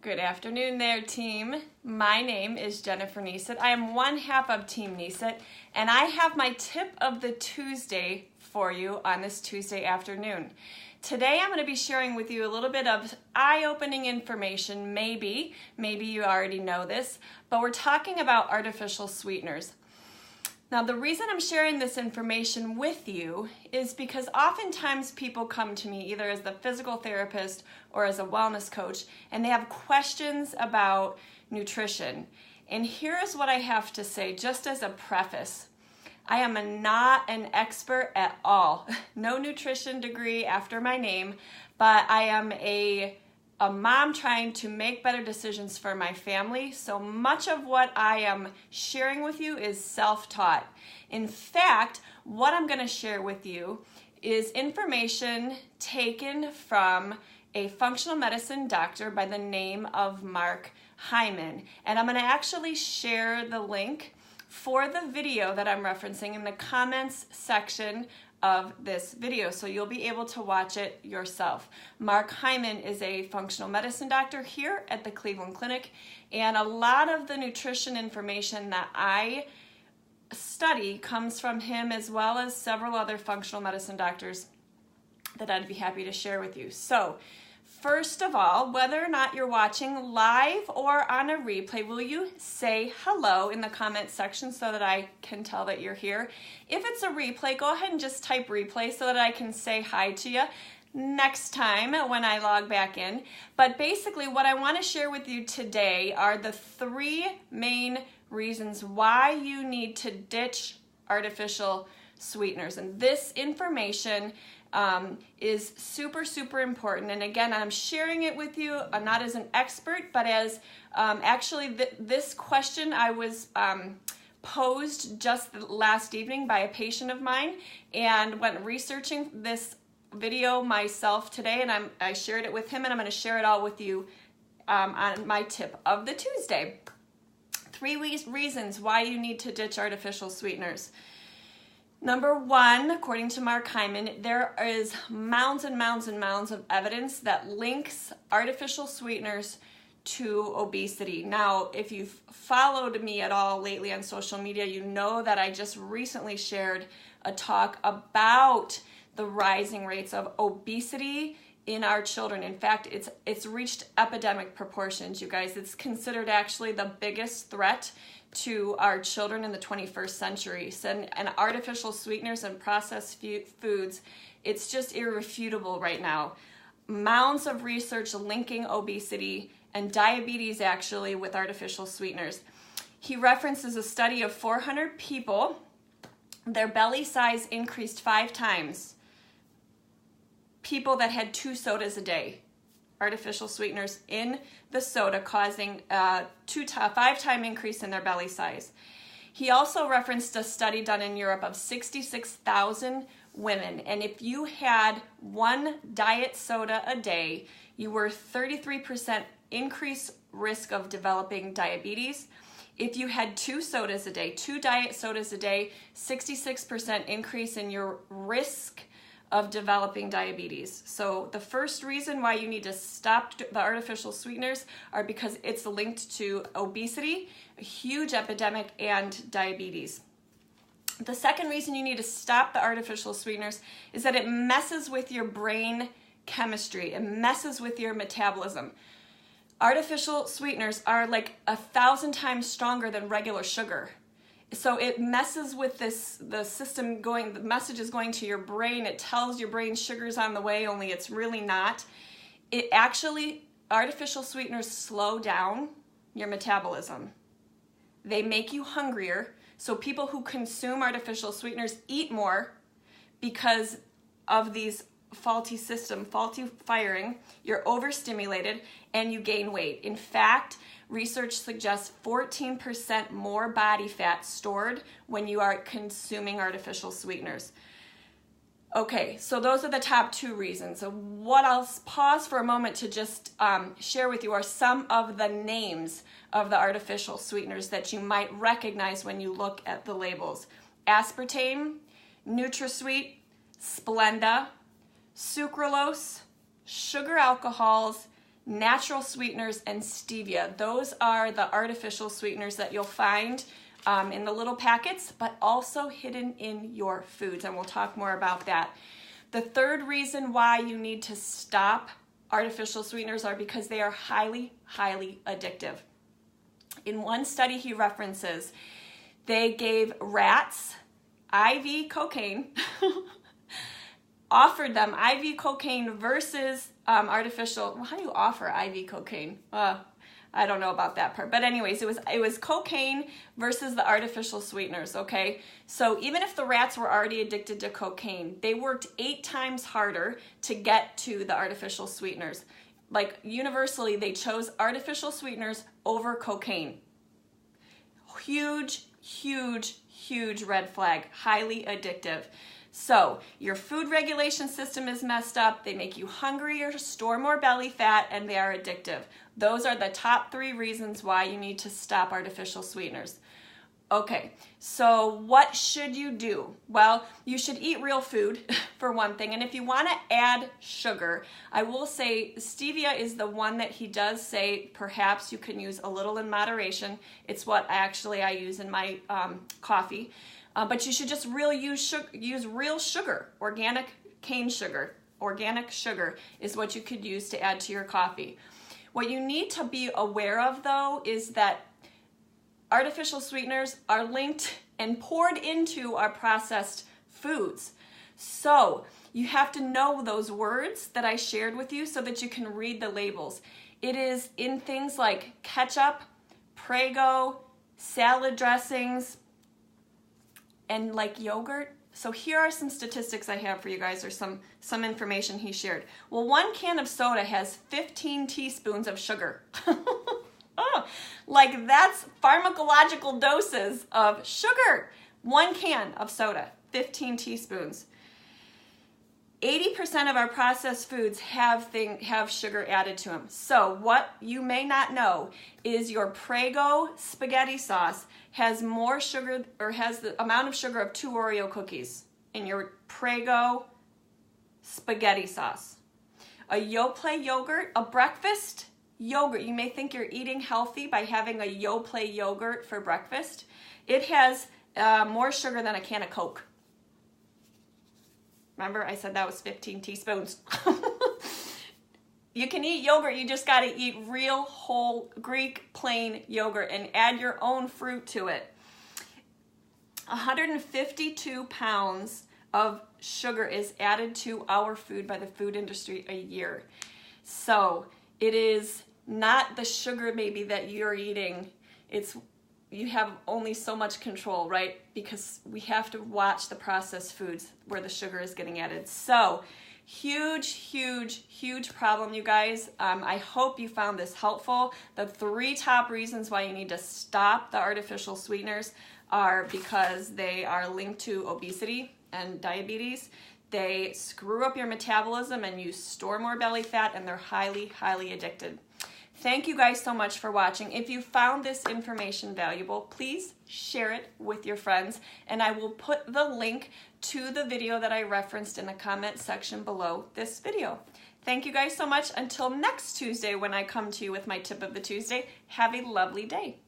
Good afternoon there, team. My name is Jennifer Neesett. I am one half of Team Neesett, and I have my tip of the Tuesday for you on this Tuesday afternoon. Today I'm going to be sharing with you a little bit of eye-opening information, maybe you already know this, but we're talking about artificial sweeteners. Now, the reason I'm sharing this information with you is because oftentimes people come to me either as the physical therapist or as a wellness coach, and they have questions about nutrition. And here's what I have to say, just as a preface. I am not an expert at all. No nutrition degree after my name, but I am a mom trying to make better decisions for my family. So much of what I am sharing with you is self-taught. In fact, what I'm going to share with you is information taken from a functional medicine doctor by the name of Mark Hyman. And I'm going to actually share the link for the video that I'm referencing in the comments section of this video, so you'll be able to watch it yourself. Mark Hyman is a functional medicine doctor here at the Cleveland Clinic, and a lot of the nutrition information that I study comes from him, as well as several other functional medicine doctors that I'd be happy to share with you. So, first of all, whether or not you're watching live or on a replay, will you say hello in the comments section so that I can tell that you're here? If it's a replay, go ahead and just type replay so that I can say hi to you next time when I log back in. But basically, what I want to share with you today are the three main reasons why you need to ditch artificial sweeteners. And this information is super important. And again, I'm sharing it with you, not as an expert, but as actually this question I was posed just last evening by a patient of mine, and went researching this video myself today, and I shared it with him, and I'm going to share it all with you on my tip of the Tuesday. 3 reasons why you need to ditch artificial sweeteners. Number one, according to Mark Hyman, there is mounds and mounds and mounds of evidence that links artificial sweeteners to obesity. Now, if you've followed me at all lately on social media, you know that I just recently shared a talk about the rising rates of obesity in our children. In fact, it's reached epidemic proportions, you guys. It's considered actually the biggest threat to our children in the 21st century. And artificial sweeteners and processed foods, it's just irrefutable right now. Mounds of research linking obesity and diabetes actually with artificial sweeteners. He references a study of 400 people. Their belly size increased 5 times. People that had 2 sodas a day. Artificial sweeteners in the soda causing a 5-time increase in their belly size. He also referenced a study done in Europe of 66,000 women, and if you had 1 diet soda a day, you were 33% increased risk of developing diabetes. If you had 2 sodas a day, 2 diet sodas a day, 66% increase in your risk of developing diabetes. So the first reason why you need to stop the artificial sweeteners are because it's linked to obesity, a huge epidemic, and diabetes. The second reason you need to stop the artificial sweeteners is that it messes with your brain chemistry. It messes with your metabolism. Artificial sweeteners are like 1,000 times stronger than regular sugar. So it messes with the system the message is going to your brain. It tells your brain sugar's on the way, only it's really not. Artificial sweeteners slow down your metabolism. They make you hungrier. So people who consume artificial sweeteners eat more because of these faulty firing. You're overstimulated and you gain weight. In fact, research suggests 14% more body fat stored when you are consuming artificial sweeteners. Okay, so those are the top 2 reasons. So what I'll pause for a moment to just share with you are some of the names of the artificial sweeteners that you might recognize when you look at the labels. Aspartame, NutraSweet, Splenda, sucralose, sugar alcohols, natural sweeteners, and stevia. Those are the artificial sweeteners that you'll find in the little packets, but also hidden in your foods, and we'll talk more about that. The third reason why you need to stop artificial sweeteners are because they are highly, highly addictive. In one study he references, they gave rats IV cocaine, offered them IV cocaine versus artificial, well, how do you offer IV cocaine? I don't know about that part, but anyways, it was cocaine versus the artificial sweeteners, okay? So even if the rats were already addicted to cocaine, they worked 8 times harder to get to the artificial sweeteners. Like universally, they chose artificial sweeteners over cocaine. Huge, huge, huge red flag, highly addictive. So your food regulation system is messed up, they make you hungrier, store more belly fat, and they are addictive. Those are the top 3 reasons why you need to stop artificial sweeteners. Okay, so what should you do? Well, you should eat real food for one thing, and if you want to add sugar, I will say stevia is the one that he does say perhaps you can use a little in moderation. It's what I use in my coffee. But you should just use real sugar, organic cane sugar. Organic sugar is what you could use to add to your coffee. What you need to be aware of, though, is that artificial sweeteners are linked and poured into our processed foods. So you have to know those words that I shared with you so that you can read the labels. It is in things like ketchup, Prego, salad dressings, and like yogurt. So here are some statistics I have for you guys, or some information he shared. Well, 1 can of soda has 15 teaspoons of sugar. Oh, like that's pharmacological doses of sugar. 1 can of soda, 15 teaspoons. 80% of our processed foods have sugar added to them. So what you may not know is your Prego spaghetti sauce has more sugar, or has the amount of sugar of 2 Oreo cookies in your Prego spaghetti sauce. A Yoplait yogurt, a breakfast yogurt, you may think you're eating healthy by having a Yoplait yogurt for breakfast. It has more sugar than a can of Coke. Remember, I said that was 15 teaspoons. You can eat yogurt, you just got to eat real whole Greek plain yogurt and add your own fruit to it. 152 pounds of sugar is added to our food by the food industry a year. So it is not the sugar maybe that you're eating. You have only so much control, right? Because we have to watch the processed foods where the sugar is getting added. So huge, huge, huge problem, you guys. I hope you found this helpful. The 3 top reasons why you need to stop the artificial sweeteners are because they are linked to obesity and diabetes. They screw up your metabolism and you store more belly fat, and they're highly, highly addicted. Thank you guys so much for watching. If you found this information valuable, please share it with your friends, and I will put the link to the video that I referenced in the comment section below this video. Thank you guys so much. Until next Tuesday when I come to you with my tip of the Tuesday, have a lovely day.